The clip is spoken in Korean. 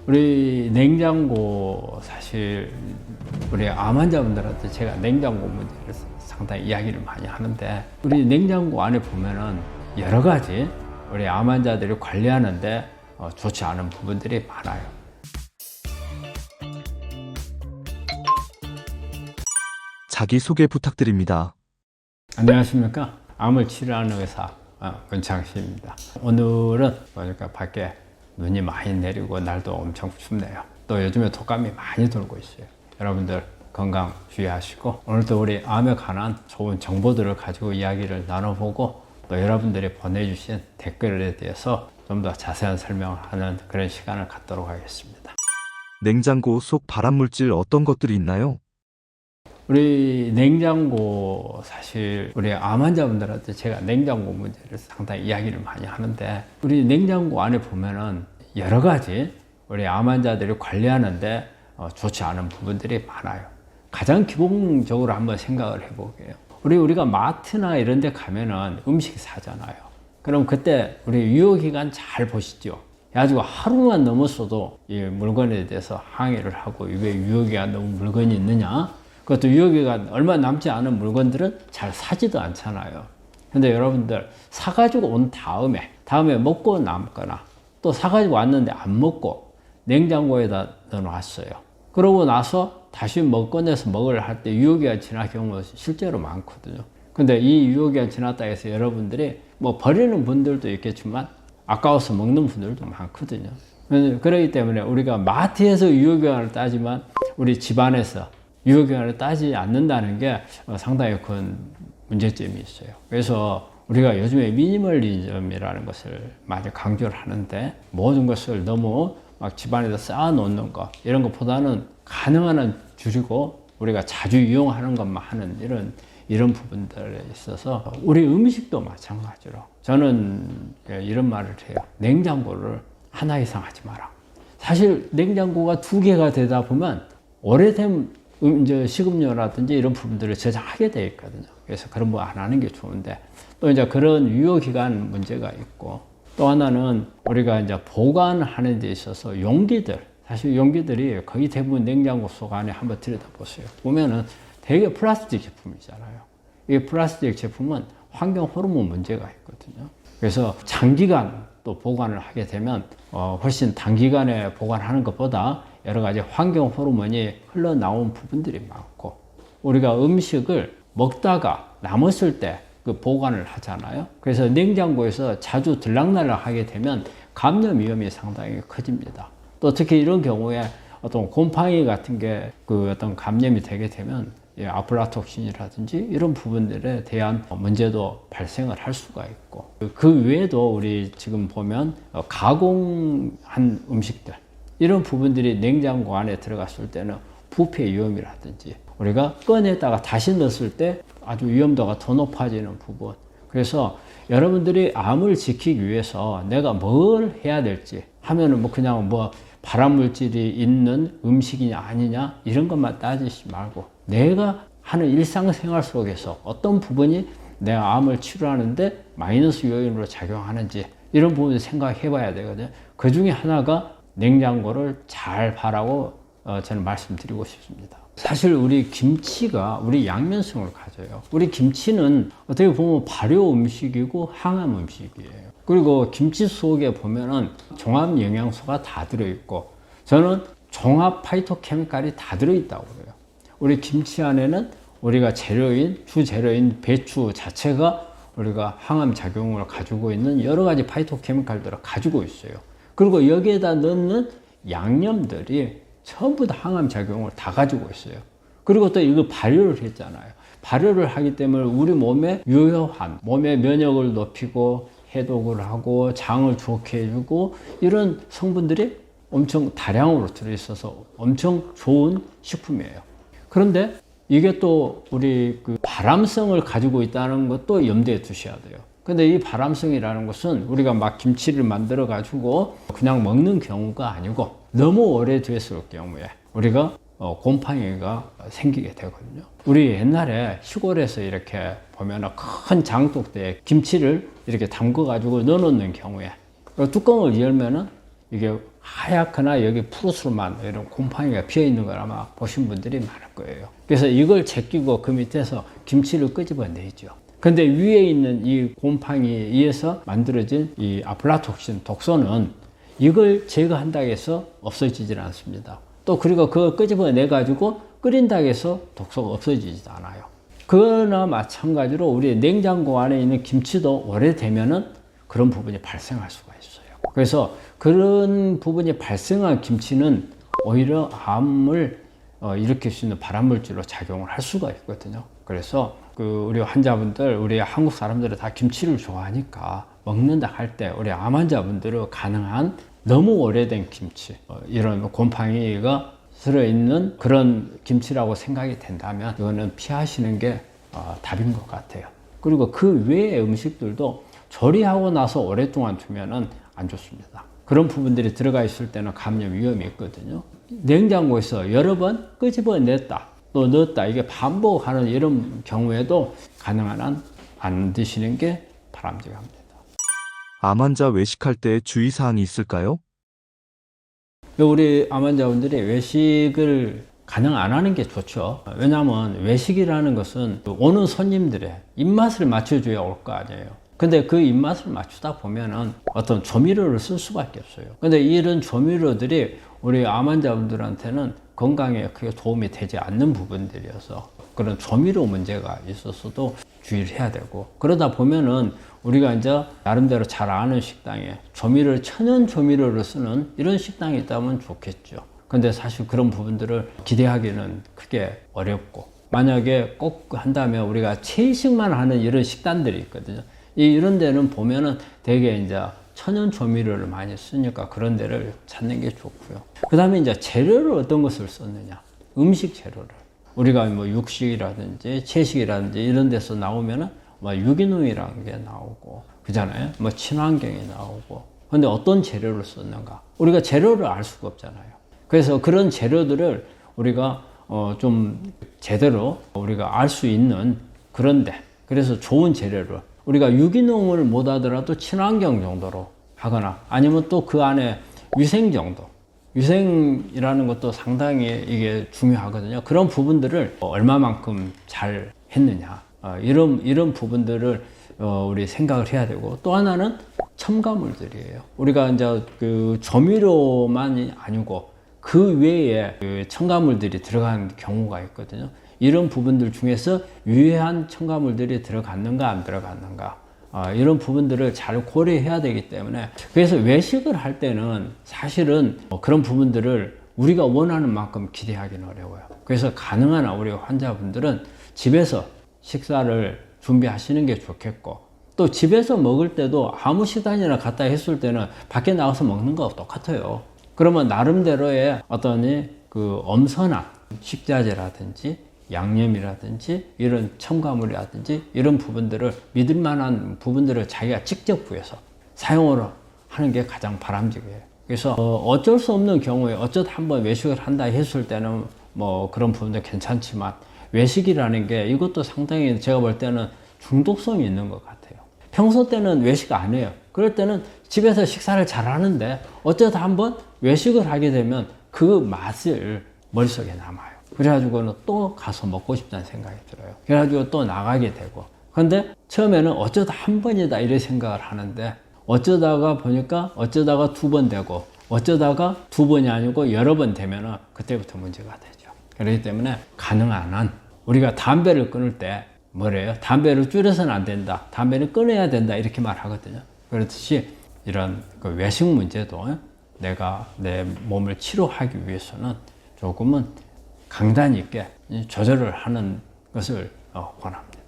우리 냉장고 사실 우리 암 환자분들한테 제가 냉장고 문제를 상당히 이야기를 많이 하는데, 우리 냉장고 안에 보면은 여러 가지 우리 암 환자들이 관리하는데 좋지 않은 부분들이 많아요. 자기소개 부탁드립니다. 안녕하십니까. 암을 치료하는 의사 권창식입니다. 오늘은 보니까 밖에 눈이 많이 내리고 날도 엄청 춥네요. 또 요즘에 독감이 많이 돌고 있어요. 여러분들 건강 주의하시고, 오늘도 우리 암에 관한 좋은 정보들을 가지고 이야기를 나눠보고, 또 여러분들이 보내주신 댓글에 대해서 좀 더 자세한 설명하는 그런 시간을 갖도록 하겠습니다. 냉장고 속 발암물질 어떤 것들이 있나요? 우리 냉장고 사실 우리 암 환자분들한테 제가 냉장고 문제를 상당히 이야기를 많이 하는데, 우리 냉장고 안에 보면은 여러 가지 우리 암 환자들이 관리하는데 좋지 않은 부분들이 많아요. 가장 기본적으로 한번 생각을 해볼게요. 우리가 마트나 이런 데 가면은 음식 사잖아요. 그럼 그때 우리 유효기간 잘 보시죠. 그래가지고 하루만 넘었어도 이 물건에 대해서 항의를 하고, 왜 유효기간 넘은 물건이 있느냐? 그것도 유효기간 얼마 남지 않은 물건들은 잘 사지도 않잖아요. 근데 여러분들 사가지고 온 다음에 먹고 남거나, 또 사가지고 왔는데 안 먹고 냉장고에다 넣어놨어요. 그러고 나서 다시 꺼내서 먹으려 할 때 유효기간 지난 경우가 실제로 많거든요. 근데 이 유효기간 지났다 해서 여러분들이 버리는 분들도 있겠지만 아까워서 먹는 분들도 많거든요. 그렇기 때문에 우리가 마트에서 유효기간을 따지만 우리 집안에서 유효기간을 따지지 않는다는 게 상당히 큰 문제점이 있어요. 그래서 우리가 요즘에 미니멀리즘이라는 것을 많이 강조를 하는데, 모든 것을 너무 막 집안에다 쌓아 놓는 것, 이런 것보다는 가능한 한 줄이고 우리가 자주 이용하는 것만 하는 이런 부분들에 있어서, 우리 음식도 마찬가지로 저는 이런 말을 해요. 냉장고를 하나 이상 하지 마라. 사실 냉장고가 2개가 되다 보면 오래된 이제 식음료라든지 이런 부분들을 저장하게 되어 있거든요. 그래서 그런 거 안 하는 게 좋은데, 또 이제 그런 유효기간 문제가 있고, 또 하나는 우리가 이제 보관하는 데 있어서 사실 용기들이 거의 대부분 냉장고 속 안에 한번 들여다보세요. 보면은 되게 플라스틱 제품이잖아요. 이 플라스틱 제품은 환경 호르몬 문제가 있거든요. 그래서 장기간 또 보관을 하게 되면 훨씬 단기간에 보관하는 것보다 여러 가지 환경 호르몬이 흘러나온 부분들이 많고, 우리가 음식을 먹다가 남았을 때 그 보관을 하잖아요. 그래서 냉장고에서 자주 들락날락 하게 되면 감염 위험이 상당히 커집니다. 또 특히 이런 경우에 어떤 곰팡이 같은 게 어떤 감염이 되게 되면 아플라톡신이라든지 이런 부분들에 대한 문제도 발생을 할 수가 있고, 그 외에도 우리 지금 보면 가공한 음식들, 이런 부분들이 냉장고 안에 들어갔을 때는 부패 위험이라든지, 우리가 꺼냈다가 다시 넣었을 때 아주 위험도가 더 높아지는 부분. 그래서 여러분들이 암을 지키기 위해서 내가 뭘 해야 될지 하면은 그냥 발암물질이 있는 음식이냐 아니냐 이런 것만 따지지 말고, 내가 하는 일상생활 속에서 어떤 부분이 내가 암을 치료하는데 마이너스 요인으로 작용하는지, 이런 부분을 생각해 봐야 되거든요. 그 중에 하나가 냉장고를 잘 바라고 저는 말씀드리고 싶습니다. 사실 우리 김치가 우리 양면성을 가져요. 우리 김치는 어떻게 보면 발효 음식이고 항암 음식이에요. 그리고 김치 속에 보면은 종합 영양소가 다 들어있고, 저는 종합 파이토케미칼이 다 들어있다고 그래요. 우리 김치 안에는 우리가 주 재료인 배추 자체가 우리가 항암 작용을 가지고 있는 여러 가지 파이토케미칼들을 가지고 있어요. 그리고 여기에다 넣는 양념들이 전부 다 항암 작용을 다 가지고 있어요. 그리고 또 이거 발효를 했잖아요. 발효를 하기 때문에 우리 몸에 유효한, 몸의 면역을 높이고 해독을 하고 장을 좋게 해주고, 이런 성분들이 엄청 다량으로 들어있어서 엄청 좋은 식품이에요. 그런데 이게 또 우리 발암성을 가지고 있다는 것도 염두에 두셔야 돼요. 근데 이 발암성이라는 것은 우리가 막 김치를 만들어 가지고 그냥 먹는 경우가 아니고, 너무 오래됐을 경우에 우리가 곰팡이가 생기게 되거든요. 우리 옛날에 시골에서 이렇게 보면 큰 장독대에 김치를 이렇게 담궈 가지고 넣어놓는 경우에 뚜껑을 열면은 이게 하얗거나 여기 푸르스름한 이런 곰팡이가 비어 있는 걸 아마 보신 분들이 많을 거예요. 그래서 이걸 제끼고 그 밑에서 김치를 끄집어내죠. 근데 위에 있는 이 곰팡이에 의해서 만들어진 이 아플라톡신 독소는 이걸 제거한다고 해서 없어지질 않습니다. 또 그리고 그걸 끄집어내 가지고 끓인다고 해서 독소가 없어지지도 않아요. 그거나 마찬가지로 우리 냉장고 안에 있는 김치도 오래되면은 그런 부분이 발생할 수가 있어요. 그래서 그런 부분이 발생한 김치는 오히려 암을 일으킬 수 있는 발암물질로 작용을 할 수가 있거든요. 그래서 우리 환자분들, 우리 한국 사람들은 다 김치를 좋아하니까 먹는다 할 때 우리 암 환자분들은 가능한 너무 오래된 김치, 이런 곰팡이가 들어있는 그런 김치라고 생각이 된다면 이거는 피하시는 게 답인 것 같아요. 그리고 그 외의 음식들도 조리하고 나서 오랫동안 두면은 안 좋습니다. 그런 부분들이 들어가 있을 때는 감염 위험이 있거든요. 냉장고에서 여러 번 끄집어냈다, 또 넣었다, 이게 반복하는 이런 경우에도 가능한 한 안 드시는 게 바람직합니다. 암 환자 외식할 때 주의사항이 있을까요? 우리 암 환자분들이 외식을 가능 안 하는 게 좋죠. 왜냐하면 외식이라는 것은 오는 손님들의 입맛을 맞춰줘야 올 거 아니에요. 근데 그 입맛을 맞추다 보면은 어떤 조미료를 쓸 수밖에 없어요. 근데 이런 조미료들이 우리 암 환자분들한테는 건강에 크게 도움이 되지 않는 부분들이어서 그런 조미료 문제가 있어서도 주의를 해야 되고, 그러다 보면은 우리가 이제 나름대로 잘 아는 식당에 천연 조미료를 쓰는 이런 식당이 있다면 좋겠죠. 근데 사실 그런 부분들을 기대하기는 크게 어렵고, 만약에 꼭 한다면 우리가 채식만 하는 이런 식당들이 있거든요. 이런 데는 보면은 되게 이제 천연 조미료를 많이 쓰니까 그런 데를 찾는 게 좋고요. 그 다음에 이제 재료를 어떤 것을 썼느냐. 음식 재료를. 우리가 뭐 육식이라든지 채식이라든지 이런 데서 나오면은 뭐 유기농이라는 게 나오고, 그잖아요. 뭐 친환경이 나오고. 근데 어떤 재료를 썼는가? 우리가 재료를 알 수가 없잖아요. 그래서 그런 재료들을 우리가 좀 제대로 우리가 알 수 있는 그런데, 그래서 좋은 재료를 우리가 유기농을 못 하더라도 친환경 정도로 하거나, 아니면 또 그 안에 위생 정도, 위생이라는 것도 상당히 이게 중요하거든요. 그런 부분들을 얼마만큼 잘 했느냐, 이런 부분들을 우리 생각을 해야 되고, 또 하나는 첨가물들이에요. 우리가 이제 그 조미료만이 아니고 그 외에 그 첨가물들이 들어가는 경우가 있거든요. 이런 부분들 중에서 유해한 첨가물들이 들어갔는가 안 들어갔는가, 이런 부분들을 잘 고려해야 되기 때문에, 그래서 외식을 할 때는 사실은 그런 부분들을 우리가 원하는 만큼 기대하기는 어려워요. 그래서 가능한 한 우리 환자분들은 집에서 식사를 준비하시는 게 좋겠고, 또 집에서 먹을 때도 아무 식단이나 갖다 했을 때는 밖에 나가서 먹는 거하고 똑같아요. 그러면 나름대로의 어떤 그 엄선한 식자재라든지 양념이라든지 이런 첨가물이라든지 이런 부분들을 믿을 만한 부분들을 자기가 직접 구해서 사용을 하는 게 가장 바람직해요. 그래서 어쩔 수 없는 경우에 어쩌다 한번 외식을 한다 했을 때는 뭐 그런 부분도 괜찮지만, 외식이라는 게 이것도 상당히 제가 볼 때는 중독성이 있는 것 같아요. 평소 때는 외식 안 해요. 그럴 때는 집에서 식사를 잘 하는데 어쩌다 한번 외식을 하게 되면 그 맛을 머릿속에 남아요. 그래가지고는 또 가서 먹고 싶다는 생각이 들어요. 그래가지고 또 나가게 되고. 근데 처음에는 어쩌다 한 번이다 이런 생각을 하는데, 어쩌다가 보니까 어쩌다가 2번 되고, 어쩌다가 2번이 아니고 여러 번 되면은 그때부터 문제가 되죠. 그렇기 때문에 가능한 한 우리가 담배를 끊을 때 뭐래요? 담배를 줄여서는 안 된다, 담배를 끊어야 된다, 이렇게 말하거든요. 그렇듯이 이런 그 외식 문제도 내가 내 몸을 치료하기 위해서는 조금은 강단 있게 조절을 하는 것을 권합니다.